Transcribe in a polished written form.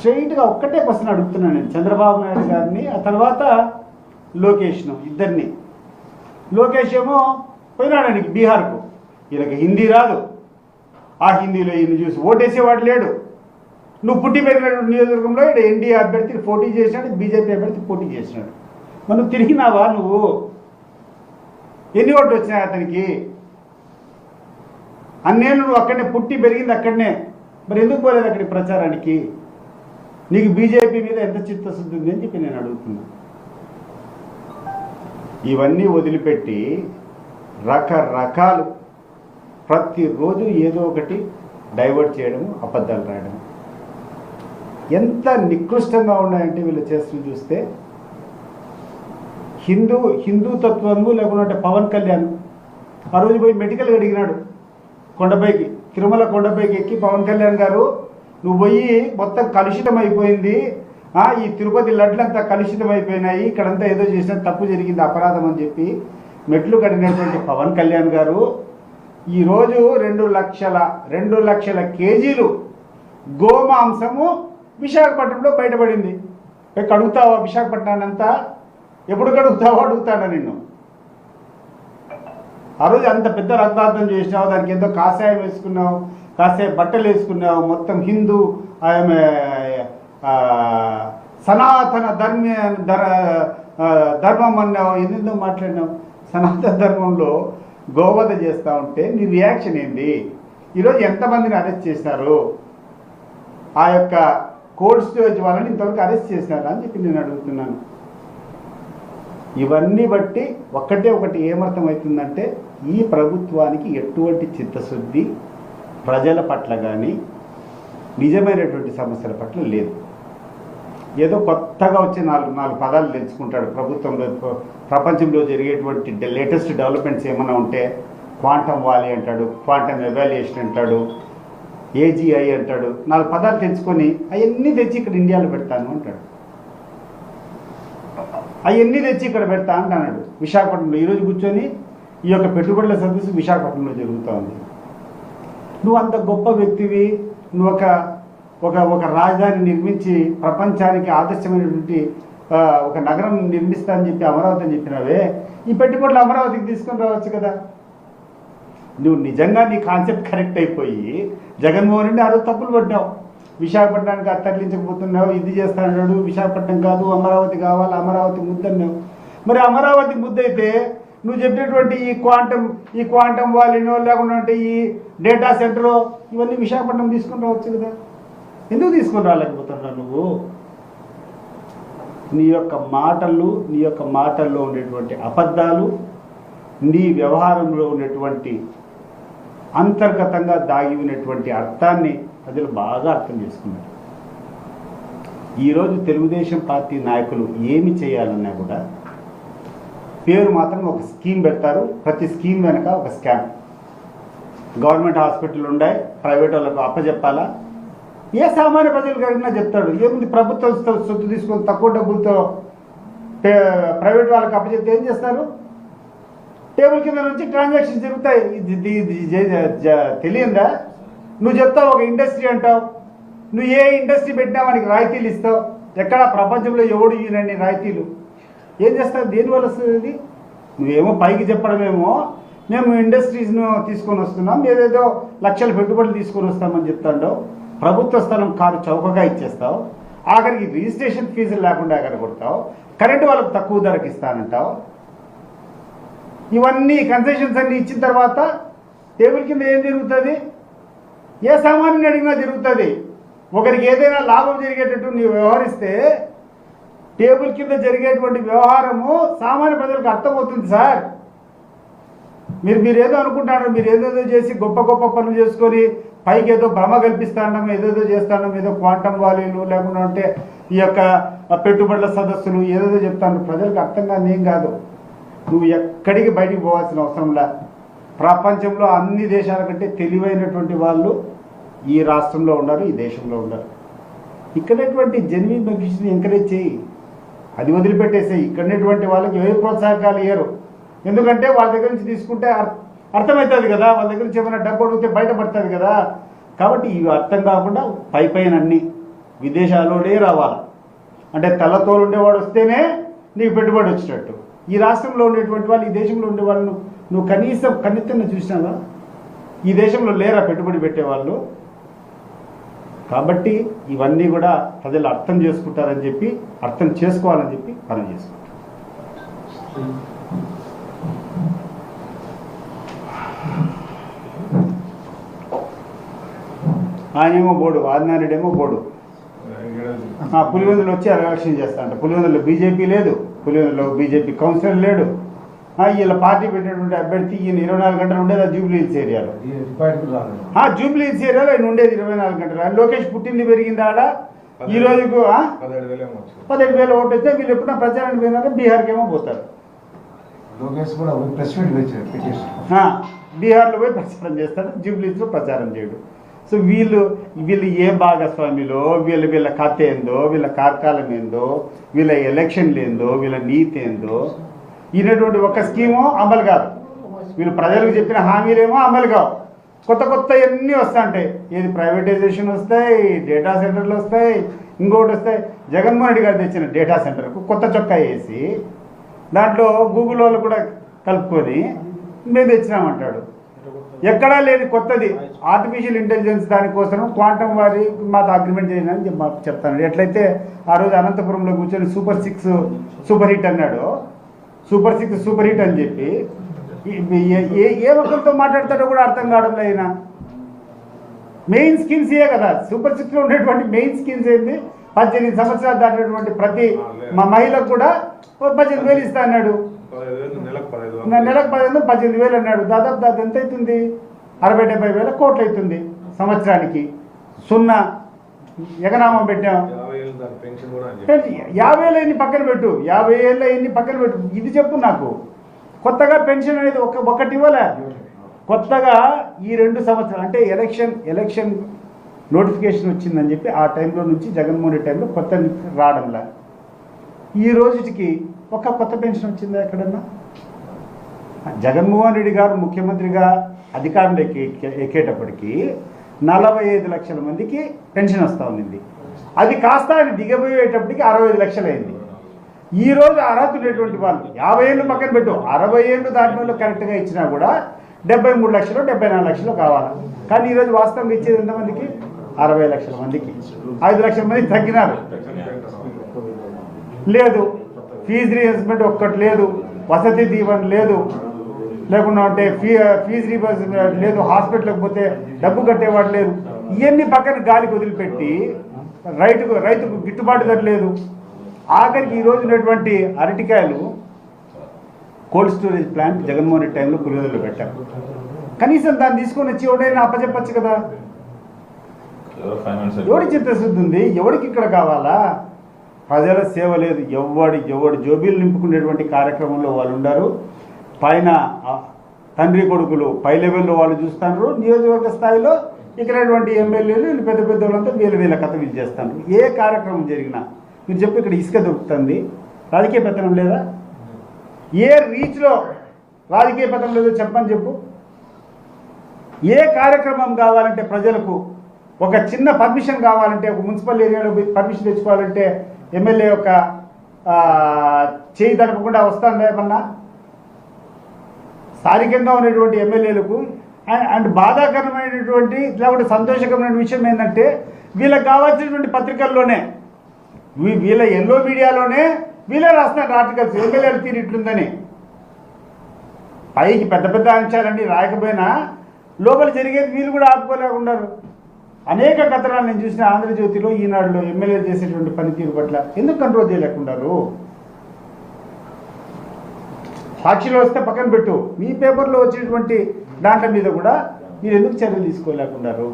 స్ట్రైట్గా ఒక్కటే క్వశ్చన్ అడుగుతున్నాను నేను చంద్రబాబు నాయుడు గారిని, ఆ తర్వాత లోకేష్ను, ఇద్దరిని. లోకేష్ ఏమో పోయినాడానికి బీహార్కు, వీళ్ళకి హిందీ రాదు, ఆ హిందీలో ఈయన చూసి ఓటేసేవాడు లేడు. నువ్వు పుట్టి పెరిగినటువంటి నియోజకవర్గంలో ఇక్కడ ఎన్డీఏ అభ్యర్థి పోటీ చేసినాడు, బీజేపీ అభ్యర్థి పోటీ చేసినాడు. మరి నువ్వు తిరిగినావా? నువ్వు ఎన్ని ఓట్లు వచ్చినాయి అతనికి? అన్నేళ్ళు నువ్వు అక్కడనే పుట్టి పెరిగింది అక్కడనే, మరి ఎందుకు పోలేదు అక్కడికి ప్రచారానికి? నీకు బీజేపీ మీద ఎంత చిత్తశుద్ధి ఉంది అని చెప్పి నేను అడుగుతున్నా. ఇవన్నీ వదిలిపెట్టి రకరకాలు ప్రతిరోజు ఏదో ఒకటి డైవర్ట్ చేయడము, అబద్ధాలు రాయడం ఎంత నికృష్టంగా ఉన్నాయంటే వీళ్ళు చేస్తూ చూస్తే. హిందూతత్వము లేకుంటే పవన్ కళ్యాణ్ ఆ రోజు పోయి మెడికల్ అడిగినాడు కొండపైకి, తిరుమల కొండపైకి ఎక్కి, పవన్ కళ్యాణ్ గారు నువ్వు పోయి మొత్తం కలుషితం అయిపోయింది, ఈ తిరుపతి లడ్లంతా కలుషితం అయిపోయినాయి, ఇక్కడంతా ఏదో చేసిన తప్పు జరిగింది, అపరాధం అని చెప్పి మెట్లు కడిగినటువంటి పవన్ కళ్యాణ్ గారు ఈరోజు 2 లక్షల కేజీలు గోమాంసము విశాఖపట్నంలో బయటపడింది. కడుగుతావా విశాఖపట్నాన్ని అంతా? ఎప్పుడు కడుగుతావో అడుగుతాడా నిన్ను? ఆ రోజు అంత పెద్ద రక్తార్థం చేసినావు, దానికి ఎంతో కాషాయం వేసుకున్నావు, కాషాయ బట్టలు వేసుకున్నావు, మొత్తం హిందూ ఆమె సనాతన ధర్మం అన్నావు, ఎందుకు మాట్లాడినావు? సనాతన ధర్మంలో గోవధ చేస్తూ ఉంటే నీ రియాక్షన్ ఏంది? ఈరోజు ఎంతమందిని అరెస్ట్ చేశారు? ఆ యొక్క కోల్డ్ స్టోరేజ్ వాళ్ళని ఇంతవరకు అరెస్ట్ చేశారా అని చెప్పి నేను అడుగుతున్నాను. ఇవన్నీ బట్టి ఒకటి ఏమర్థమవుతుందంటే, ఈ ప్రభుత్వానికి ఎటువంటి చిత్తశుద్ధి ప్రజల పట్ల కానీ నిజమైనటువంటి సమస్యల పట్ల లేదు. ఏదో కొత్తగా వచ్చి నాలుగు పదాలు తెలుసుకుంటాడు. ప్రభుత్వంలో ప్రపంచంలో జరిగేటువంటి లేటెస్ట్ డెవలప్మెంట్స్ ఏమైనా ఉంటే క్వాంటమ్ వాలీ అంటాడు, క్వాంటమ్ ఎవాల్యుయేషన్ అంటాడు, ఏజీఐ అంటాడు, 4 పదాలు తెచ్చుకొని అవన్నీ తెచ్చి ఇక్కడ ఇండియాలో పెడతాను అంటాడు. అవన్నీ తెచ్చి ఇక్కడ పెడతా అంటున్నాడు విశాఖపట్నంలో. ఈరోజు కూర్చొని ఈ యొక్క పెట్టుబడుల సదస్సు విశాఖపట్నంలో జరుగుతూ ఉంది. నువ్వు అంత గొప్ప వ్యక్తివి, నువ్వు ఒక రాజధాని నిర్మించి ప్రపంచానికి ఆదర్శమైనటువంటి ఒక నగరం నిర్మిస్తా అని చెప్పి అమరావతి అని చెప్పినావే, ఈ పెట్టుబడులు అమరావతికి తీసుకొని రావచ్చు కదా. నువ్వు నిజంగా నీ కాన్సెప్ట్ కరెక్ట్ అయిపోయి జగన్మోహన్ రెడ్డి ఆ రోజు తప్పులు పడ్డావు. విశాఖపట్నానికి తరలించకపోతున్నావు, ఇది చేస్తాడు, విశాఖపట్నం కాదు అమరావతి కావాలి, అమరావతి ముద్ద అన్నావు. మరి అమరావతి ముద్ద అయితే నువ్వు చెప్పినటువంటి ఈ క్వాంటమ్ వాలీనో లేకుంటే ఈ డేటా సెంటరో ఇవన్నీ విశాఖపట్నం తీసుకొని రావచ్చు కదా. ఎందుకు తీసుకొని రాలేకపోతున్నావు నువ్వు? నీ యొక్క మాటల్లో ఉండేటువంటి అబద్ధాలు, నీ వ్యవహారంలో ఉన్నటువంటి అంతర్గతంగా దాగి ఉన్నటువంటి అర్థాన్ని ప్రజలు బాగా అర్థం చేసుకున్నారు. ఈరోజు తెలుగుదేశం పార్టీ నాయకులు ఏమి చేయాలన్నా కూడా పేరు మాత్రం ఒక స్కీమ్ పెడతారు, ప్రతి స్కీమ్ వెనక ఒక స్కామ్. గవర్నమెంట్ హాస్పిటల్ ఉన్నాయి, ప్రైవేట్ వాళ్ళకు అప్పచెప్పాలా? ఏ సామాన్య ప్రజలకు అడిగినా చెప్తాడు, ఏముంది ప్రభుత్వం సొత్తు తీసుకొని తక్కువ డబ్బులతో ప్రైవేట్ వాళ్ళకి అప్పచెప్తే ఏం చేస్తారు? టేబుల్ కింద నుంచి ట్రాన్సాక్షన్ జరుగుతాయి. తెలియందా? నువ్వు చెప్తావు ఒక ఇండస్ట్రీ అంటావు, నువ్వు ఏ ఇండస్ట్రీ పెట్టినా వానికి రాయితీలు ఇస్తావు. ఎక్కడ ప్రపంచంలో ఎవడు ఇవ్వనండి రాయితీలు. ఏం చేస్తావు? దేనివల్ల వస్తుంది? నువ్వేమో పైకి చెప్పడమేమో మేము ఇండస్ట్రీస్ను తీసుకొని వస్తున్నాం, ఏదేదో లక్షల పెట్టుబడులు తీసుకొని వస్తామని చెప్తాడో, ప్రభుత్వ స్థలం కారు చౌకగా ఇచ్చేస్తావు, ఆఖరికి రిజిస్ట్రేషన్ ఫీజులు లేకుండా ఎక్కడ కొడతావు, కరెంటు వాళ్ళకు తక్కువ ధరకు ఇస్తానంటావు. ఇవన్నీ కన్సెషన్స్ అన్నీ ఇచ్చిన తర్వాత టేబుల్ కింద ఏం జరుగుతుంది? ఏ సామాన్యుని అడిగినా జరుగుతుంది. ఒకరికి ఏదైనా లాభం జరిగేటట్టు నీవు వ్యవహరిస్తే టేబుల్ కింద జరిగేటువంటి వ్యవహారము సామాన్య ప్రజలకు అర్థమవుతుంది. సార్ మీరేదో అనుకుంటారు, మీరు ఏదేదో చేసి గొప్ప పనులు చేసుకొని పైకి ఏదో భ్రమ కల్పిస్తాండం, ఏదేదో చేస్తాండం, ఏదో క్వాంటమ్ వాలీలు లేకుండా ఉంటే ఈ యొక్క పెట్టుబడుల సదస్సులు ఏదేదో చెప్తాను. ప్రజలకు అర్థం కాదు, ఏం కాదు. నువ్వు ఎక్కడికి బయటికి పోవాల్సిన అవసరంలా. ప్రపంచంలో అన్ని దేశాల కంటే తెలివైనటువంటి వాళ్ళు ఈ రాష్ట్రంలో ఉన్నారు, ఈ దేశంలో ఉన్నారు. ఇక్కడటువంటి జెన్యున్ బెనిఫిట్స్ని ఎంకరేజ్ చేయి, అది వదిలిపెట్టేసేయి. ఇక్కడటువంటి వాళ్ళకి ఏ ప్రోత్సాహకాలు ఇయ్యరు. ఎందుకంటే వాళ్ళ దగ్గర నుంచి తీసుకుంటే అర్థమవుతుంది కదా, వాళ్ళ దగ్గర నుంచి ఏమైనా డబ్బు అడిగితే బయటపడుతుంది కదా. కాబట్టి ఇవి అర్థం కాకుండా పైన అన్నీ విదేశాల్లోనే రావాలి. అంటే తెల్లతోలు ఉండేవాడు వస్తేనే నీకు పెట్టుబడి వచ్చినట్టు. ఈ రాష్ట్రంలో ఉండేటువంటి వాళ్ళు, ఈ దేశంలో ఉండే వాళ్ళను నువ్వు కనీసం కన్నెత్తన్న చూసినావా? ఈ దేశంలో లేరా పెట్టుబడి పెట్టేవాళ్ళు? కాబట్టి ఇవన్నీ కూడా ప్రజలు అర్థం చేసుకుంటారని చెప్పి, అర్థం చేసుకోవాలని చెప్పి పని చేసుకుంటారు. ఆయనేమో బోర్డు, ఆదినారెడ్డి బోర్డు. పులివెందులు వచ్చి ఎలక్షన్ చేస్తా అంట. పులివెందులో బీజేపీ లేదు, పులివెందులో బీజేపీ కౌన్సిలర్ లేడు. వీళ్ళ పార్టీ పెట్టినటువంటి అభ్యర్థి ఈయన 24 గంటలు ఉండేది ఆ జూబ్లీ హిల్స్ ఏరియాలో. జూబ్లీ హిల్స్ ఏరియాలో ఆయన ఉండేది 24 గంటలు. ఆయన లోకేష్ పుట్టింది పెరిగింది ఆడ. ఈ రోజుకు 17,000 ఓటు వస్తే వీళ్ళు ఎప్పుడన్నా ప్రచారానికి పోయినారో బీహార్కి ఏమో పోతారు. బీహార్లో పోయి ప్రచారం చేస్తాడు, జూబ్లీ హిల్స్లో ప్రచారం చేయడు. సో వీళ్ళు ఏ భాగస్వామిలో వీళ్ళ కథ ఏందో, వీళ్ళ కార్కాలం ఏందో, వీళ్ళ ఎలక్షన్లు ఏందో, వీళ్ళ నీతి ఏందో ఈయనటువంటి ఒక స్కీము అమలు కాదు. వీళ్ళు ప్రజలకు చెప్పిన హామీలేమో అమలు కావు. కొత్త అన్నీ వస్తాయి. ఏది ప్రైవేటైజేషన్ వస్తాయి, డేటా సెంటర్లు వస్తాయి, ఇంకోటి వస్తాయి. జగన్మోహన్ రెడ్డి గారు తెచ్చిన డేటా సెంటర్కు కొత్త చొక్కా వేసి దాంట్లో గూగుల్ వాళ్ళు కూడా కలుపుకొని మేము తెచ్చినామంటాడు. ఎక్కడా లేని కొత్తది ఆర్టిఫిషియల్ ఇంటెలిజెన్స్ దానికోసం క్వాంటమ్ వారి మాతో అగ్రిమెంట్ చేయాలని చెప్తాను. ఎట్లయితే ఆ రోజు అనంతపురంలో కూర్చొని సూపర్ హిట్ అన్నాడు, సూపర్ 6 సూపర్ హిట్ అని చెప్పి ఏ ఒక్కరితో మాట్లాడతాడో కూడా అర్థం కావడం లేదు. మెయిన్ స్కీమ్స్ ఏ కదా సూపర్ 6లో ఉండేటువంటి మెయిన్ స్కీమ్స్ ఏంటి? 18 సంవత్సరాలు దాటినటువంటి ప్రతి మహిళకు కూడా 18,000 ఇస్తా అన్నాడు. నెలకు 18,000 అన్నాడు. దాదాపు ఎంత అవుతుంది? 60-70 వేల కోట్లు అవుతుంది సంవత్సరానికి. సున్నా ఎగనామం పెట్టాం. 50,000 ఎన్ని పక్కన పెట్టు, 50 ఏళ్ళ ఎన్ని పక్కన పెట్టు. ఇది చెప్పు నాకు. కొత్తగా పెన్షన్ అనేది ఒకటి ఇవ్వలే. కొత్తగా ఈ 2 సంవత్సరాలు అంటే ఎలక్షన్ నోటిఫికేషన్ వచ్చిందని చెప్పి ఆ టైంలో నుంచి జగన్మోహన్ రెడ్డి టైంలో కొత్త రావడంలా. ఈ రోజుకి ఒక కొత్త పెన్షన్ వచ్చిందా ఎక్కడన్నా? జగన్మోహన్ రెడ్డి గారు ముఖ్యమంత్రిగా అధికారంలోకి ఎక్కేటప్పటికి 45 లక్షల మందికి పెన్షన్ వస్తూ ఉంది. అది కాస్త ఆయన దిగబోయేటప్పటికి 65 లక్షలు అయింది. ఈ రోజు అర్హత ఉండేటువంటి వాళ్ళు 50 ఏళ్ళు పక్కన పెట్టు, 60 ఏళ్ళు దాని వల్ల కరెక్ట్గా ఇచ్చినా కూడా 73 లక్షలు 74 లక్షలు కావాలి. కానీ ఈరోజు వాస్తవంగా ఇచ్చేది ఎంతమందికి? 60 లక్షల మందికి. 5 లక్షల మందికి తగ్గినారు. లేదు, ఫీజు రీయింబర్స్మెంట్ ఒక్కటి లేదు, వసతి దీవెన లేదు, లేకుండా అంటే ఫీజు రీయింబర్స్మెంట్ లేదు, హాస్పిటల్కి పోతే డబ్బు కట్టేవాడు లేదు. ఇవన్నీ పక్కన గాలికి వదిలిపెట్టి రైతుకు గిట్టుబాటు ధర లేదు. ఆఖరికి ఈరోజు ఉన్నటువంటి అరటికాయలు cold storage plant Jaganmohan Reddy టైంలో పులివెందులో పెట్టారు. కనీసం దాన్ని తీసుకొని వచ్చి ఎవడైనా అప్పచెప్పచ్చు కదా. ఎవడి చిత్తశుద్ధి ఉంది? ఎవడికి ఇక్కడ కావాలా? ప్రజల సేవ లేదు. ఎవడు జోబీలు నింపుకునేటువంటి కార్యక్రమంలో వాళ్ళు ఉన్నారు. పైన తండ్రి కొడుకులు పై లెవెల్లో వాళ్ళు చూస్తున్నారు. నియోజకవర్గ స్థాయిలో ఇక్కడటువంటి ఎమ్మెల్యేలు వీళ్ళు పెద్ద వాళ్ళంతా వీళ్ళ కథ వీళ్ళు చేస్తారు. ఏ కార్యక్రమం జరిగినా మీరు చెప్పు, ఇక్కడ ఇసుక దొరుకుతుంది, రాజకీయ పెత్తనం లేదా? ఏ రీచ్లో రాజకీయ పెత్తనం లేదో చెప్పని చెప్పు. ఏ కార్యక్రమం కావాలంటే ప్రజలకు ఒక చిన్న పర్మిషన్ కావాలంటే, ఒక మున్సిపల్ ఏరియాలో పర్మిషన్ తెచ్చుకోవాలంటే ఎమ్మెల్యే యొక్క చేయి తడపకుండా వస్తుందా ఏమన్నా? స్థానికంగా ఉన్నటువంటి ఎమ్మెల్యేలకు అండ్ బాధాకరమైనటువంటి లేకపోతే సంతోషకరమైన విషయం ఏంటంటే వీళ్ళకి కావాల్సినటువంటి పత్రికల్లోనే వీళ్ళ ఎల్లో మీడియాలోనే వీళ్ళే రాస్తున్నారు ఆర్టికల్స్, ఎమ్మెల్యేలు తీరు ఇట్లుందని. పైకి పెద్ద అంశాలన్నీ రాయకపోయినా లోపల జరిగేది వీళ్ళు కూడా ఆపుకోలేకున్నారు. అనేక కథనాలు నేను చూసిన ఆంధ్రజ్యోతిలో, ఈనాడులో ఎమ్మెల్యేలు చేసేటువంటి పనితీరు పట్ల ఎందుకు కంట్రోల్ చేయలేకున్నారు? సాక్షిలో వస్తే పక్కన పెట్టు, మీ పేపర్లో వచ్చేటువంటి దాంట్ల మీద కూడా మీరు ఎందుకు చర్యలు తీసుకోలేకున్నారు?